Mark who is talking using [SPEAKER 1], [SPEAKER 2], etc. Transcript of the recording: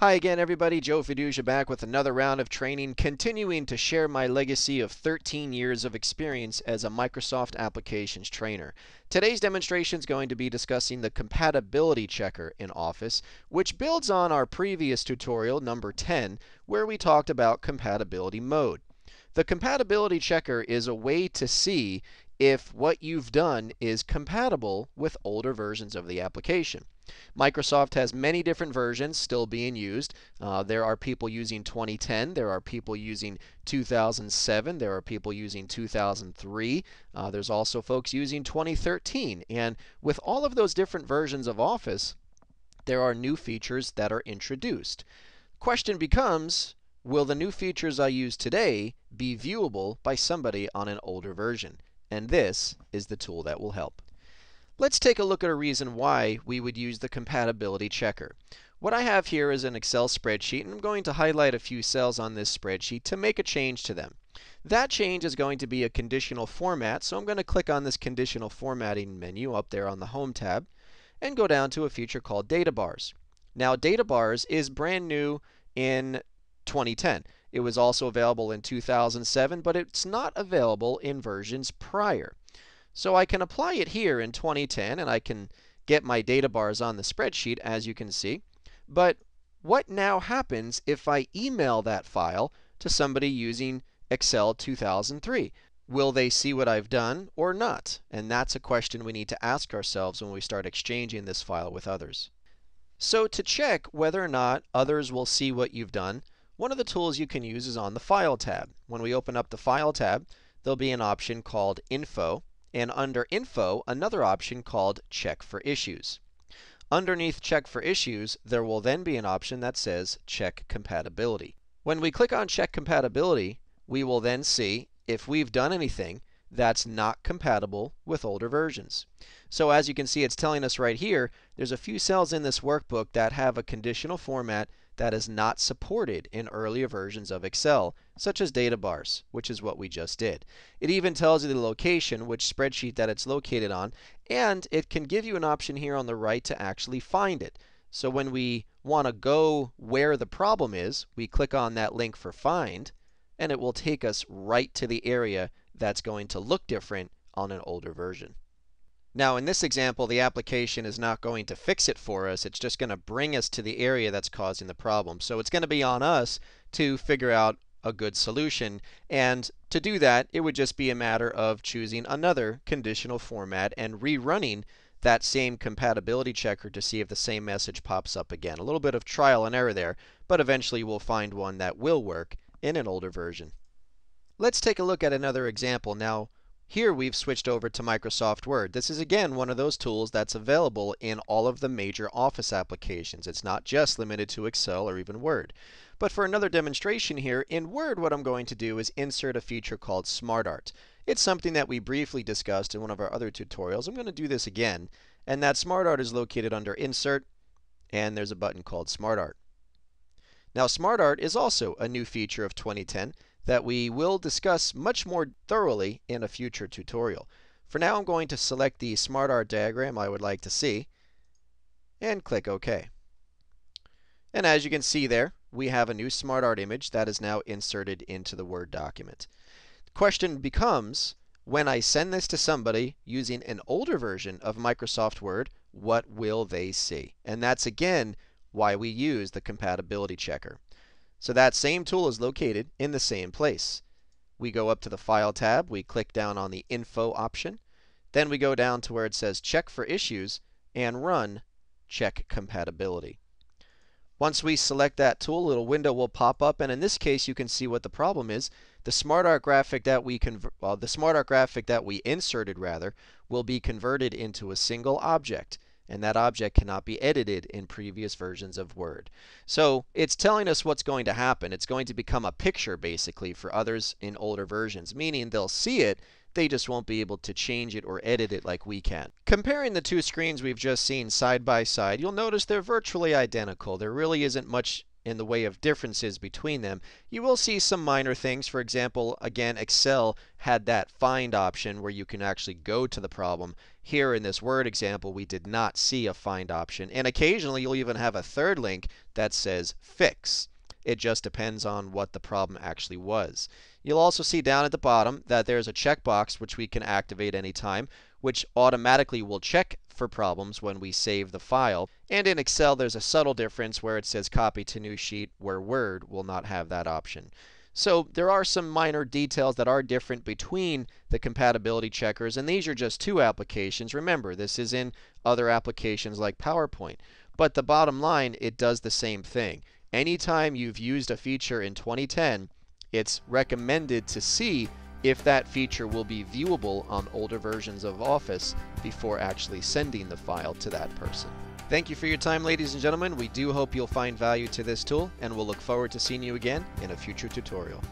[SPEAKER 1] Hi again, everybody. Joe Fiduccia back with another round of training, continuing to share my legacy of 13 years of experience as a Microsoft Applications trainer. Today's demonstration is going to be discussing the Compatibility Checker in Office, which builds on our previous tutorial, number 10, where we talked about compatibility mode. The Compatibility Checker is a way to see if what you've done is compatible with older versions of the application. Microsoft has many different versions still being used. There are people using 2010, there are people using 2007, there are people using 2003, there's also folks using 2013. And with all of those different versions of Office, there are new features that are introduced. Question becomes, will the new features I use today be viewable by somebody on an older version? And this is the tool that will help. Let's take a look at a reason why we would use the Compatibility Checker. What I have here is an Excel spreadsheet, and I'm going to highlight a few cells on this spreadsheet to make a change to them. That change is going to be a conditional format, so I'm going to click on this conditional formatting menu up there on the Home tab and go down to a feature called Data Bars. Now, Data Bars is brand new in 2010. It was also available in 2007, but it's not available in versions prior. So I can apply it here in 2010, and I can get my data bars on the spreadsheet, as you can see. But what now happens if I email that file to somebody using Excel 2003? Will they see what I've done or not? And that's a question we need to ask ourselves when we start exchanging this file with others. So to check whether or not others will see what you've done, one of the tools you can use is on the File tab. When we open up the File tab, there'll be an option called Info. And under Info, another option called Check for Issues. Underneath Check for Issues, there will then be an option that says Check Compatibility. When we click on Check Compatibility, we will then see if we've done anything that's not compatible with older versions. So as you can see, it's telling us right here, there's a few cells in this workbook that have a conditional format that is not supported in earlier versions of Excel, such as data bars, which is what we just did. It even tells you the location, which spreadsheet that it's located on, and it can give you an option here on the right to actually find it. So when we want to go where the problem is, we click on that link for Find, and it will take us right to the area that's going to look different on an older version. Now, in this example, the application is not going to fix it for us. It's just going to bring us to the area that's causing the problem. So it's going to be on us to figure out a good solution. And to do that, it would just be a matter of choosing another conditional format and rerunning that same compatibility checker to see if the same message pops up again. A little bit of trial and error there, but eventually we'll find one that will work in an older version. Let's take a look at another example. Now, here we've switched over to Microsoft Word. This is again one of those tools that's available in all of the major Office applications. It's not just limited to Excel or even Word. But for another demonstration here, in Word what I'm going to do is insert a feature called Smart Art. It's something that we briefly discussed in one of our other tutorials. I'm going to do this again, and that Smart Art is located under Insert, and there's a button called Smart Art. Now, Smart Art is also a new feature of 2010 that we will discuss much more thoroughly in a future tutorial. For now, I'm going to select the Smart Art diagram I would like to see and click OK. And as you can see there, we have a new Smart Art image that is now inserted into the Word document. The question becomes, when I send this to somebody using an older version of Microsoft Word, what will they see? And that's again why we use the Compatibility Checker. So that same tool is located in the same place. We go up to the File tab, we click down on the Info option, then we go down to where it says Check for Issues and run Check Compatibility. Once we select that tool, a little window will pop up, and in this case you can see what the problem is. The Smart Art graphic that we inserted will be converted into a single object. And that object cannot be edited in previous versions of Word. So it's telling us what's going to happen. It's going to become a picture basically for others in older versions, meaning they'll see it, they just won't be able to change it or edit it like we can. Comparing the two screens we've just seen side by side, you'll notice they're virtually identical. There really isn't much in the way of differences between them. You will see some minor things. For example, again, Excel had that find option where you can actually go to the problem. Here in this Word example, we did not see a find option. And occasionally, you'll even have a third link that says fix. It just depends on what the problem actually was. You'll also see down at the bottom that there's a checkbox which we can activate anytime, which automatically will check for problems when we save the file. And in Excel, there's a subtle difference where it says copy to new sheet, where Word will not have that option. So there are some minor details that are different between the compatibility checkers, and these are just two applications. Remember, this is in other applications like PowerPoint. But the bottom line, it does the same thing. Anytime you've used a feature in 2010, it's recommended to see if that feature will be viewable on older versions of Office before actually sending the file to that person. Thank you for your time, ladies and gentlemen. We do hope you'll find value to this tool, and we'll look forward to seeing you again in a future tutorial.